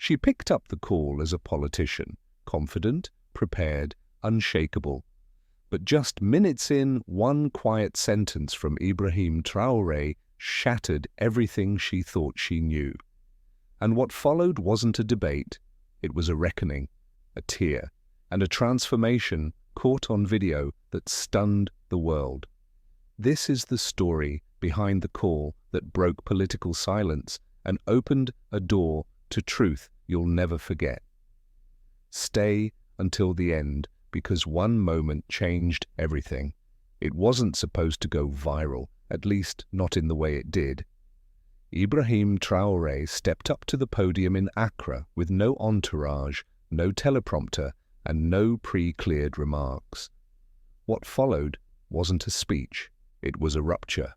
She picked up the call as a politician, confident, prepared, unshakable. But just minutes in, one quiet sentence from Ibrahim Traoré shattered everything she thought she knew. And what followed wasn't a debate. It was a reckoning, a tear, and a transformation caught on video that stunned the world. This is the story behind the call that broke political silence and opened a door to truth you'll never forget. Stay until the end, because one moment changed everything. It wasn't supposed to go viral, at least not in the way it did. Ibrahim Traoré stepped up to the podium in Accra with no entourage, no teleprompter, and no pre-cleared remarks. What followed wasn't a speech, it was a rupture.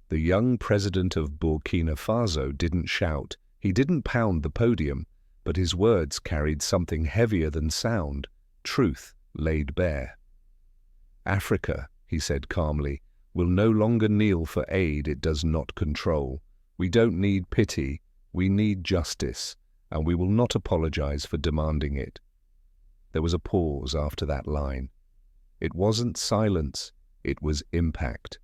The young president of Burkina Faso didn't shout, he didn't pound the podium, but his words carried something heavier than sound, truth laid bare. Africa, he said calmly, will no longer kneel for aid it does not control. We don't need pity, we need justice, and we will not apologize for demanding it. There was a pause after that line. It wasn't silence, it was impact.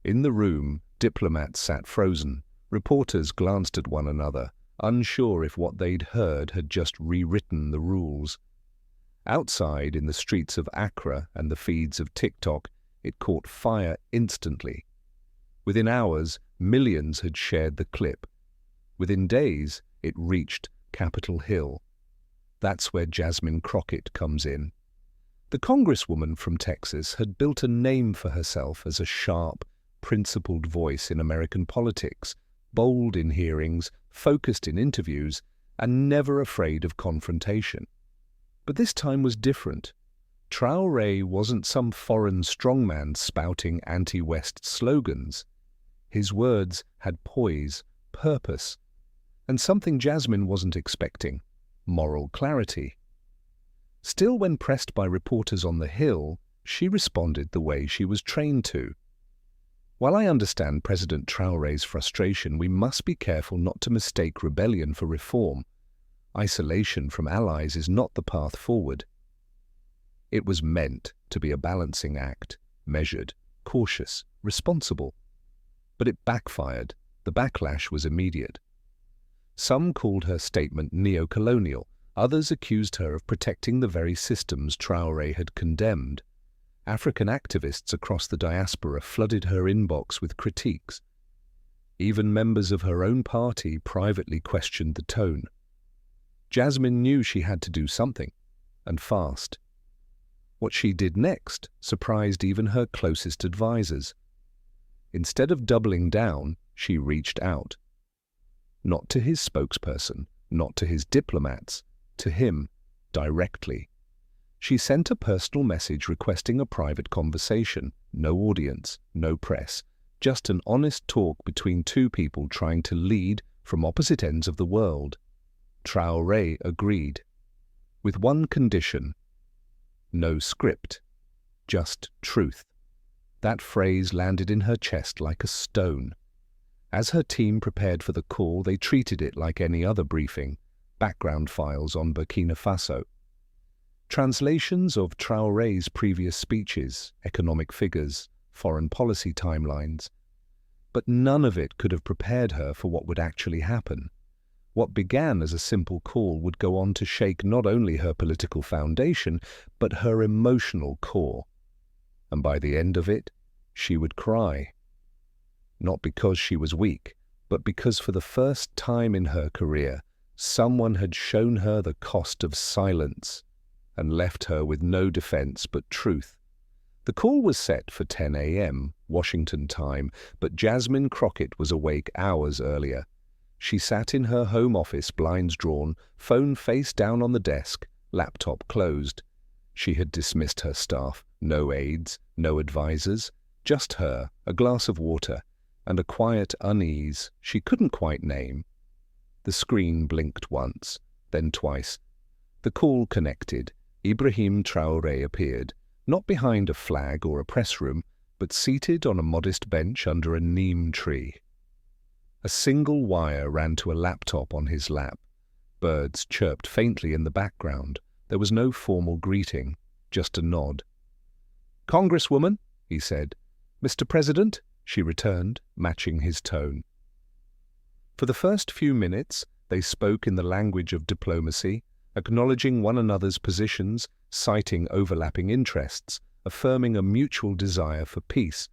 In the room, diplomats sat frozen. Reporters glanced at one another, unsure if what they'd heard had just rewritten the rules. Outside, in the streets of Accra and the feeds of TikTok, it caught fire instantly. Within hours, millions had shared the clip. Within days, it reached Capitol Hill. That's where Jasmine Crockett comes in. The congresswoman from Texas had built a name for herself as a sharp, principled voice in American politics, bold in hearings, focused in interviews, and never afraid of confrontation. But this time was different. Traoré wasn't some foreign strongman spouting anti-West slogans. His words had poise, purpose, and something Jasmine wasn't expecting: moral clarity. Still, when pressed by reporters on the Hill, she responded the way she was trained to. While I understand President Traoré's frustration, we must be careful not to mistake rebellion for reform. Isolation from allies is not the path forward. It was meant to be a balancing act, measured, cautious, responsible. But it backfired. The backlash was immediate. Some called her statement neo-colonial. Others accused her of protecting the very systems Traoré had condemned. African activists across the diaspora flooded her inbox with critiques. Even members of her own party privately questioned the tone. Jasmine knew she had to do something, and fast. What she did next surprised even her closest advisors. Instead of doubling down, she reached out. Not to his spokesperson, not to his diplomats, to him, directly. She sent a personal message requesting a private conversation, no audience, no press, just an honest talk between two people trying to lead from opposite ends of the world. Traoré agreed, with one condition: no script, just truth. That phrase landed in her chest like a stone. As her team prepared for the call, they treated it like any other briefing: background files on Burkina Faso, translations of Traoré's previous speeches, economic figures, foreign policy timelines. But none of it could have prepared her for what would actually happen. What began as a simple call would go on to shake not only her political foundation, but her emotional core. And by the end of it, she would cry. Not because she was weak, but because for the first time in her career, someone had shown her the cost of silence and left her with no defense but truth. The call was set for 10 a.m. Washington time, but Jasmine Crockett was awake hours earlier. She sat in her home office, blinds drawn, phone face down on the desk, laptop closed. She had dismissed her staff, no aides, no advisors, just her, a glass of water, and a quiet unease she couldn't quite name. The screen blinked once, then twice. The call connected. Ibrahim Traoré appeared, not behind a flag or a press room, but seated on a modest bench under a neem tree. A single wire ran to a laptop on his lap. Birds chirped faintly in the background. There was no formal greeting, just a nod. "Congresswoman," he said. "Mr. President," she returned, matching his tone. For the first few minutes, they spoke in the language of diplomacy, acknowledging one another's positions, citing overlapping interests, affirming a mutual desire for peace.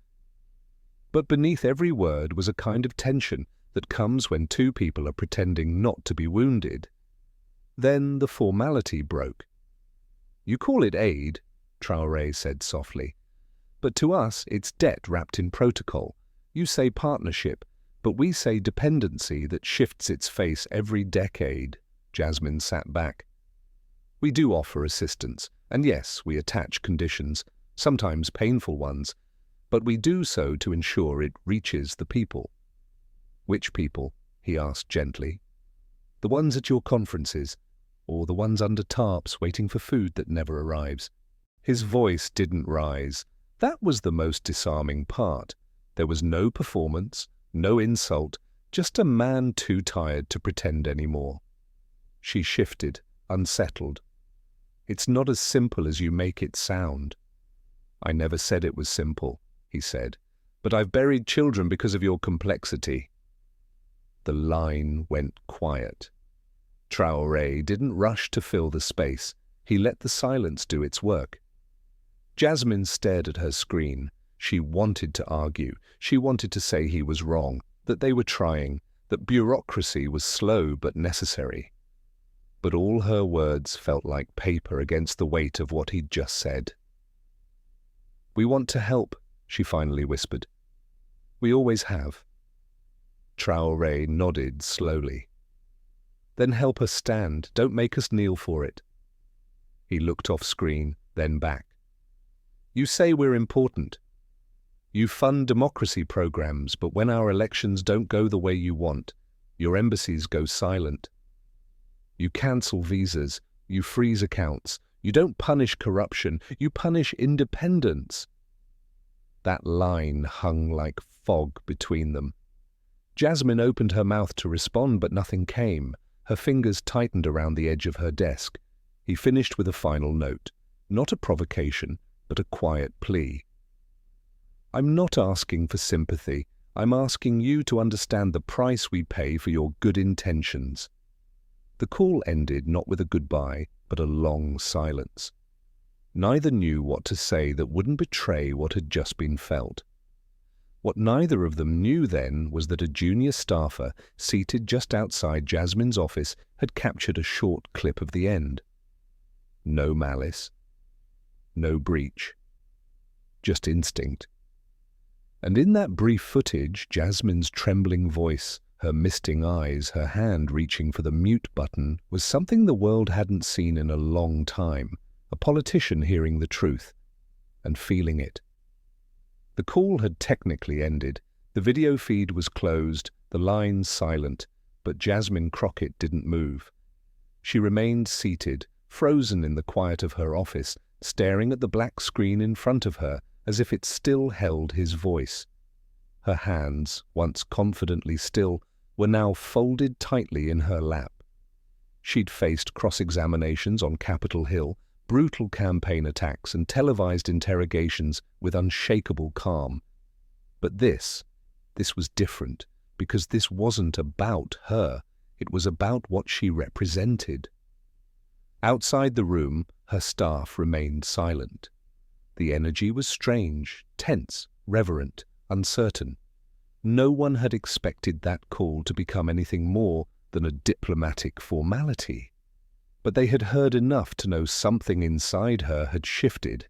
But beneath every word was a kind of tension that comes when two people are pretending not to be wounded. Then the formality broke. "You call it aid," Traoré said softly. "But to us it's debt wrapped in protocol. You say partnership, but we say dependency that shifts its face every decade." Jasmine sat back. "We do offer assistance, and yes, we attach conditions, sometimes painful ones, but we do so to ensure it reaches the people." "Which people?" he asked gently. "The ones at your conferences, or the ones under tarps waiting for food that never arrives." His voice didn't rise. That was the most disarming part. There was no performance, no insult, just a man too tired to pretend anymore. She shifted, unsettled. "It's not as simple as you make it sound." "I never said it was simple," he said, "but I've buried children because of your complexity." The line went quiet. Traoré didn't rush to fill the space. He let the silence do its work. Jasmine stared at her screen. She wanted to argue. She wanted to say he was wrong, that they were trying, that bureaucracy was slow but necessary. But all her words felt like paper against the weight of what he'd just said. "We want to help," she finally whispered. "We always have." Traoré nodded slowly. "Then help us stand. Don't make us kneel for it." He looked off screen, then back. "You say we're important. You fund democracy programs, but when our elections don't go the way you want, your embassies go silent. You cancel visas, you freeze accounts, you don't punish corruption, you punish independence." That line hung like fog between them. Jasmine opened her mouth to respond, but nothing came. Her fingers tightened around the edge of her desk. He finished with a final note, not a provocation, but a quiet plea. "I'm not asking for sympathy. I'm asking you to understand the price we pay for your good intentions." The call ended not with a goodbye, but a long silence. Neither knew what to say that wouldn't betray what had just been felt. What neither of them knew then was that a junior staffer, seated just outside Jasmine's office, had captured a short clip of the end. No malice. No breach. Just instinct. And in that brief footage, Jasmine's trembling voice, her misting eyes, her hand reaching for the mute button, was something the world hadn't seen in a long time. A politician hearing the truth and feeling it. The call had technically ended. The video feed was closed, the lines silent, but Jasmine Crockett didn't move. She remained seated, frozen in the quiet of her office, staring at the black screen in front of her as if it still held his voice. Her hands, once confidently still, were now folded tightly in her lap. She'd faced cross-examinations on Capitol Hill, brutal campaign attacks and televised interrogations with unshakable calm. But this was different, because this wasn't about her. It was about what she represented. Outside the room, her staff remained silent. The energy was strange, tense, reverent, uncertain. No one had expected that call to become anything more than a diplomatic formality. But they had heard enough to know something inside her had shifted.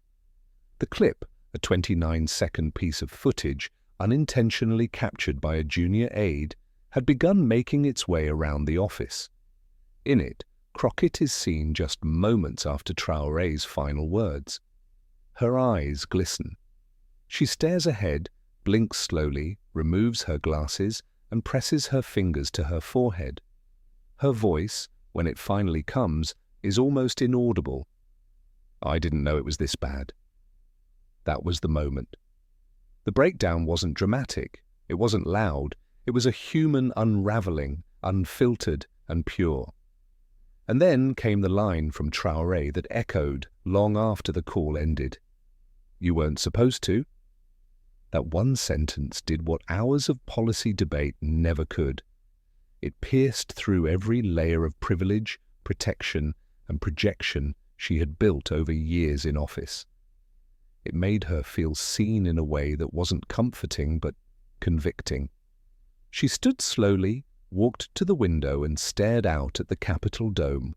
The clip, a 29-second piece of footage, unintentionally captured by a junior aide, had begun making its way around the office. In it, Crockett is seen just moments after Traoré's final words. Her eyes glisten. She stares ahead, blinks slowly, removes her glasses, and presses her fingers to her forehead. Her voice, when it finally comes, is almost inaudible. "I didn't know it was this bad." That was the moment. The breakdown wasn't dramatic. It wasn't loud. It was a human unraveling, unfiltered and pure. And then came the line from Traoré that echoed long after the call ended. "You weren't supposed to." That one sentence did what hours of policy debate never could. It pierced through every layer of privilege, protection, and projection she had built over years in office. It made her feel seen in a way that wasn't comforting but convicting. She stood slowly, walked to the window and stared out at the Capitol dome,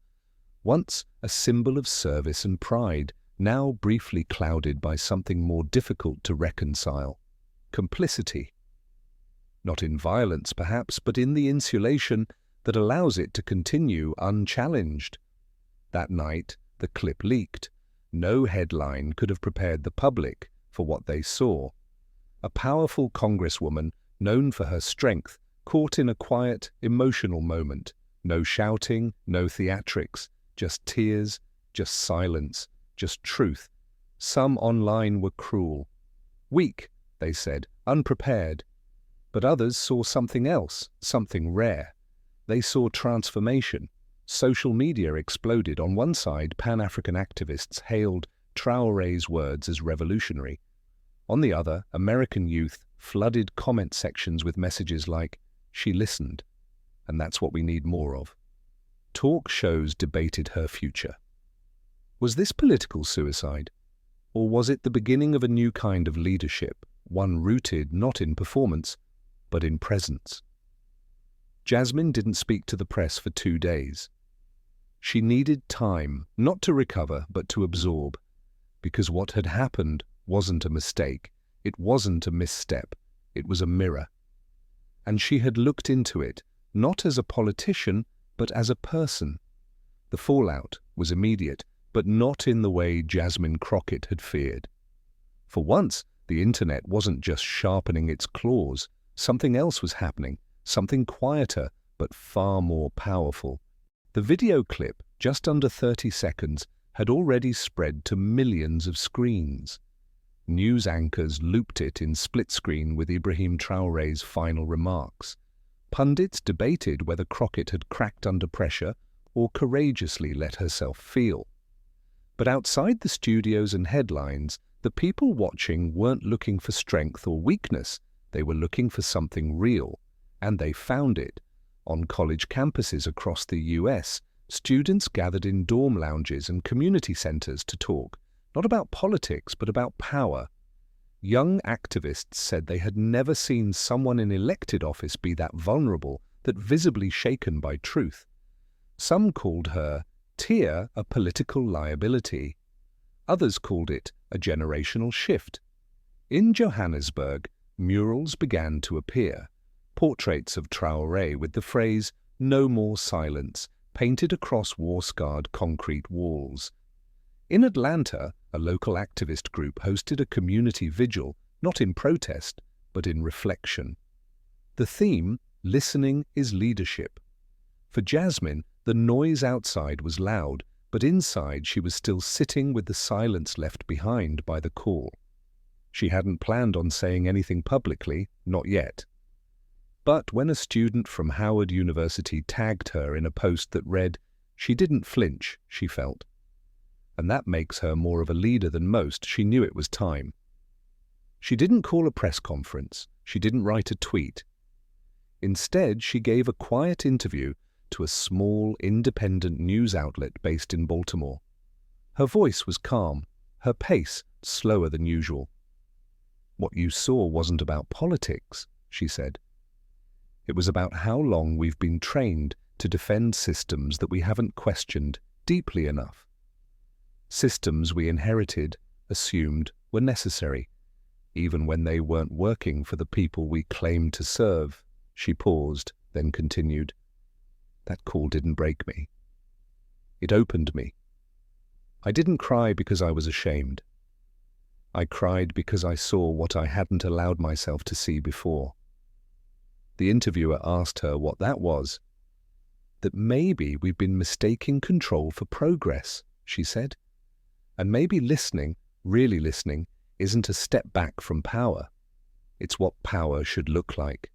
once a symbol of service and pride, now briefly clouded by something more difficult to reconcile: complicity. Not in violence, perhaps, but in the insulation that allows it to continue unchallenged. That night, the clip leaked. No headline could have prepared the public for what they saw. A powerful congresswoman, known for her strength, caught in a quiet, emotional moment. No shouting, no theatrics, just tears, just silence, just truth. Some online were cruel. Weak, they said, unprepared. But others saw something else, something rare. They saw transformation. Social media exploded. On one side, Pan-African activists hailed Traoré's words as revolutionary. On the other, American youth flooded comment sections with messages like, "She listened, and that's what we need more of." Talk shows debated her future. Was this political suicide? Or was it the beginning of a new kind of leadership, one rooted not in performance, but in presence? Jasmine didn't speak to the press for 2 days. She needed time, not to recover, but to absorb, because what had happened wasn't a mistake, it wasn't a misstep, it was a mirror. And she had looked into it, not as a politician, but as a person. The fallout was immediate, but not in the way Jasmine Crockett had feared. For once, the internet wasn't just sharpening its claws. Something else was happening, something quieter, but far more powerful. The video clip, just under 30 seconds, had already spread to millions of screens. News anchors looped it in split screen with Ibrahim Traoré's final remarks. Pundits debated whether Crockett had cracked under pressure or courageously let herself feel. But outside the studios and headlines, the people watching weren't looking for strength or weakness. They were looking for something real, and they found it. On college campuses across the US, students gathered in dorm lounges and community centers to talk, not about politics, but about power. Young activists said they had never seen someone in elected office be that vulnerable, that visibly shaken by truth. Some called her Tia a political liability. Others called it a generational shift. In Johannesburg, murals began to appear, portraits of Traoré with the phrase "No more silence" painted across war-scarred concrete walls. In Atlanta, a local activist group hosted a community vigil, not in protest, but in reflection. The theme, "Listening is Leadership." For Jasmine, the noise outside was loud, but inside she was still sitting with the silence left behind by the call. She hadn't planned on saying anything publicly, not yet. But when a student from Howard University tagged her in a post that read, she didn't flinch, she felt. And that makes her more of a leader than most. She knew it was time. She didn't call a press conference. She didn't write a tweet. Instead, she gave a quiet interview to a small, independent news outlet based in Baltimore. Her voice was calm, her pace slower than usual. "What you saw wasn't about politics," she said. "It was about how long we've been trained to defend systems that we haven't questioned deeply enough. Systems we inherited, assumed, were necessary, even when they weren't working for the people we claimed to serve." She paused, then continued, "That call didn't break me. It opened me. I didn't cry because I was ashamed. I cried because I saw what I hadn't allowed myself to see before." The interviewer asked her what that was. "That maybe we've been mistaking control for progress," she said. "And maybe listening, really listening, isn't a step back from power. It's what power should look like."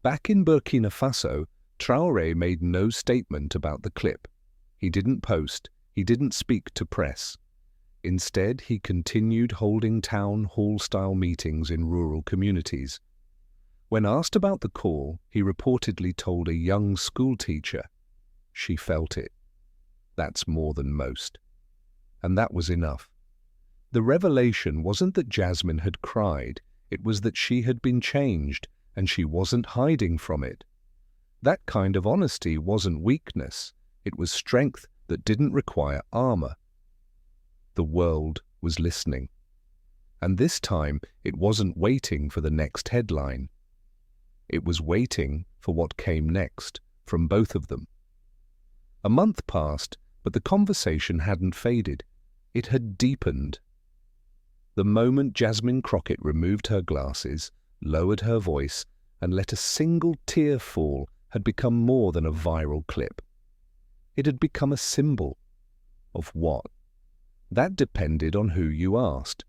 Back in Burkina Faso, Traoré made no statement about the clip. He didn't post, he didn't speak to press. Instead, he continued holding town hall-style meetings in rural communities. When asked about the call, he reportedly told a young schoolteacher, "She felt it. That's more than most." And that was enough. The revelation wasn't that Jasmine had cried, it was that she had been changed, and she wasn't hiding from it. That kind of honesty wasn't weakness, it was strength that didn't require armor. The world was listening. And this time, it wasn't waiting for the next headline. It was waiting for what came next, from both of them. A month passed, but the conversation hadn't faded. It had deepened. The moment Jasmine Crockett removed her glasses, lowered her voice, and let a single tear fall had become more than a viral clip. It had become a symbol. Of what? That depended on who you asked.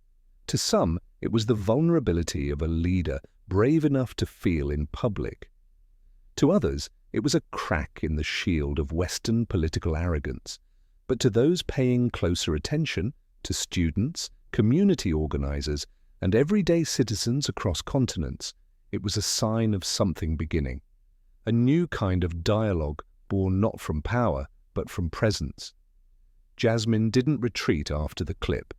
To some, it was the vulnerability of a leader brave enough to feel in public. To others, it was a crack in the shield of Western political arrogance. But to those paying closer attention, to students, community organizers, and everyday citizens across continents, it was a sign of something beginning. A new kind of dialogue born not from power, but from presence. Jasmine didn't retreat after the clip.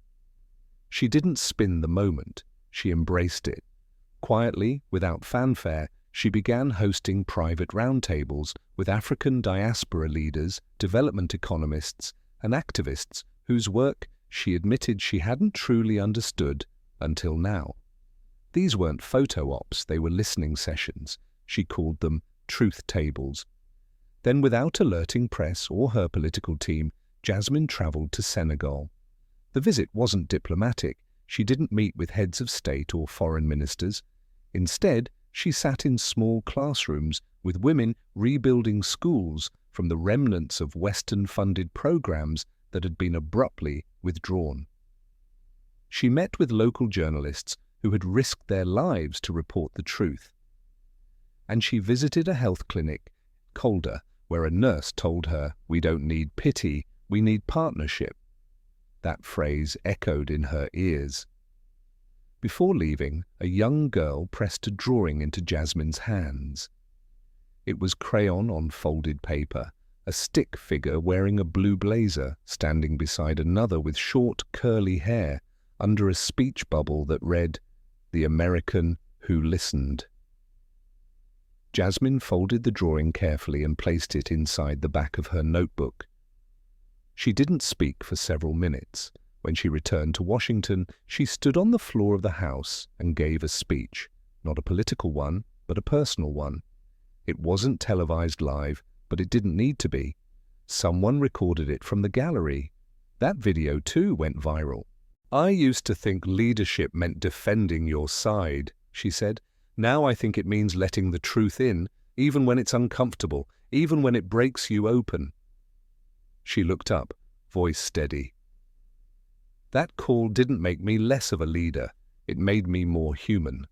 She didn't spin the moment, she embraced it. Quietly, without fanfare, she began hosting private roundtables with African diaspora leaders, development economists, and activists whose work she admitted she hadn't truly understood until now. These weren't photo ops, they were listening sessions. She called them truth tables. Then, without alerting press or her political team, Jasmine traveled to Senegal. The visit wasn't diplomatic. She didn't meet with heads of state or foreign ministers. Instead, she sat in small classrooms with women rebuilding schools from the remnants of Western-funded programs that had been abruptly withdrawn. She met with local journalists who had risked their lives to report the truth. And she visited a health clinic, Kolda, where a nurse told her, "We don't need pity, we need partnership." That phrase echoed in her ears. Before leaving, a young girl pressed a drawing into Jasmine's hands. It was crayon on folded paper, a stick figure wearing a blue blazer standing beside another with short, curly hair under a speech bubble that read, "The American Who Listened." Jasmine folded the drawing carefully and placed it inside the back of her notebook. She didn't speak for several minutes. When she returned to Washington, she stood on the floor of the House and gave a speech, not a political one, but a personal one. It wasn't televised live, but it didn't need to be. Someone recorded it from the gallery. That video, too, went viral. "I used to think leadership meant defending your side," she said. "Now I think it means letting the truth in, even when it's uncomfortable, even when it breaks you open." She looked up, voice steady. "That call didn't make me less of a leader. It made me more human.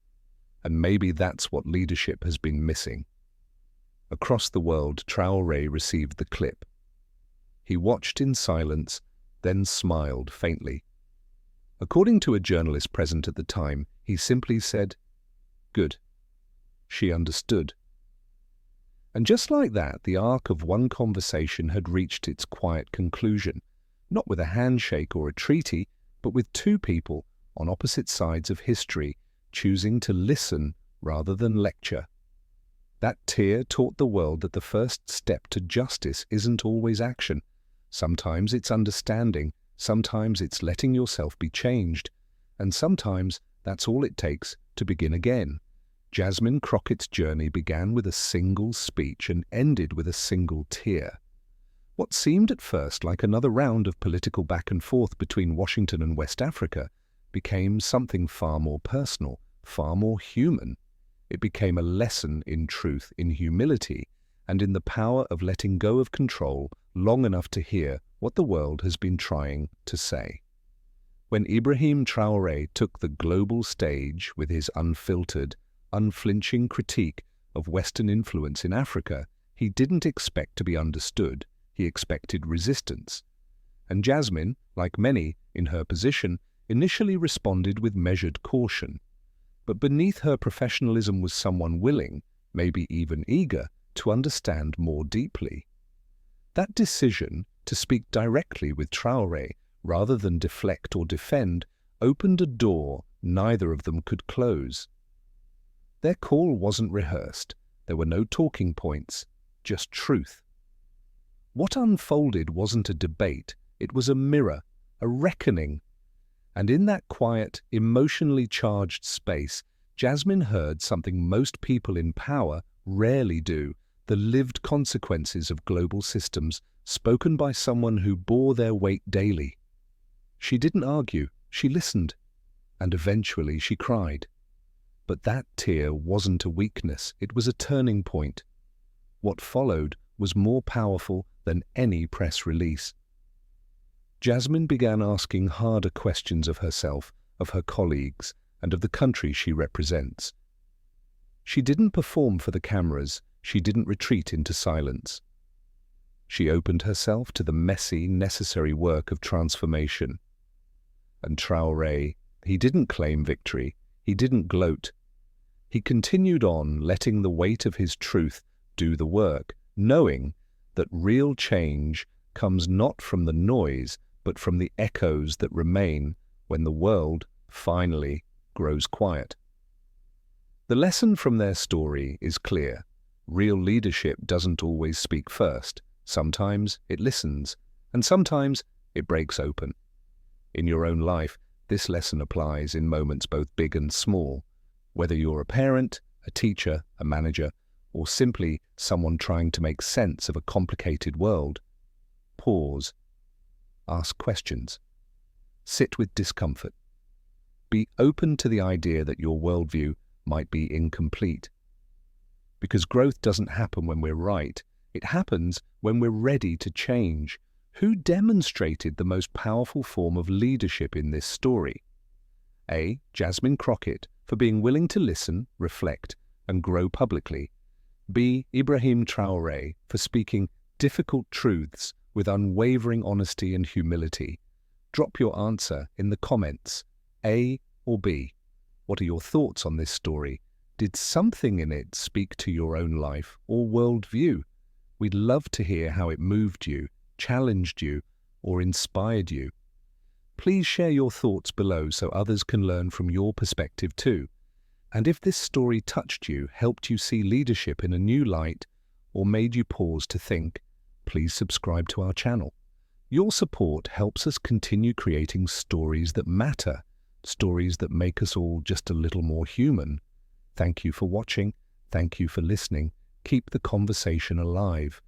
And maybe that's what leadership has been missing." Across the world, Traoré received the clip. He watched in silence, then smiled faintly. According to a journalist present at the time, he simply said, "Good." She understood. And just like that, the arc of one conversation had reached its quiet conclusion, not with a handshake or a treaty, but with two people on opposite sides of history choosing to listen rather than lecture. That tear taught the world that the first step to justice isn't always action. Sometimes it's understanding, sometimes it's letting yourself be changed, and sometimes that's all it takes to begin again. Jasmine Crockett's journey began with a single speech and ended with a single tear. What seemed at first like another round of political back and forth between Washington and West Africa became something far more personal, far more human. It became a lesson in truth, in humility, and in the power of letting go of control long enough to hear what the world has been trying to say. When Ibrahim Traoré took the global stage with his unfiltered, unflinching critique of Western influence in Africa, He didn't expect to be understood, he expected resistance. And Jasmine, like many in her position, initially responded with measured caution. But beneath her professionalism was someone willing, maybe even eager, to understand more deeply. That decision to speak directly with Traoré, rather than deflect or defend, opened a door neither of them could close. Their call wasn't rehearsed. There were no talking points, just truth. What unfolded wasn't a debate, it was a mirror, a reckoning. And in that quiet, emotionally charged space, Jasmine heard something most people in power rarely do, the lived consequences of global systems spoken by someone who bore their weight daily. She didn't argue, she listened, and eventually she cried. But that tear wasn't a weakness, it was a turning point. What followed was more powerful than any press release. Jasmine began asking harder questions of herself, of her colleagues, and of the country she represents. She didn't perform for the cameras, she didn't retreat into silence. She opened herself to the messy, necessary work of transformation. And Traoré, he didn't claim victory, he didn't gloat. He continued on, letting the weight of his truth do the work, knowing that real change comes not from the noise, but from the echoes that remain when the world finally grows quiet. The lesson from their story is clear. Real leadership doesn't always speak first. Sometimes it listens, and sometimes it breaks open. In your own life, this lesson applies in moments both big and small. Whether you're a parent, a teacher, a manager, or simply someone trying to make sense of a complicated world, pause. Ask questions. Sit with discomfort. Be open to the idea that your worldview might be incomplete. Because growth doesn't happen when we're right, it happens when we're ready to change. Who demonstrated the most powerful form of leadership in this story? A. Jasmine Crockett, for being willing to listen, reflect, and grow publicly. B. Ibrahim Traoré, for speaking difficult truths with unwavering honesty and humility. Drop your answer in the comments, A or B. What are your thoughts on this story? Did something in it speak to your own life or worldview? We'd love to hear how it moved you, challenged you, or inspired you. Please share your thoughts below so others can learn from your perspective too. And if this story touched you, helped you see leadership in a new light, or made you pause to think, please subscribe to our channel. Your support helps us continue creating stories that matter, stories that make us all just a little more human. Thank you for watching. Thank you for listening. Keep the conversation alive.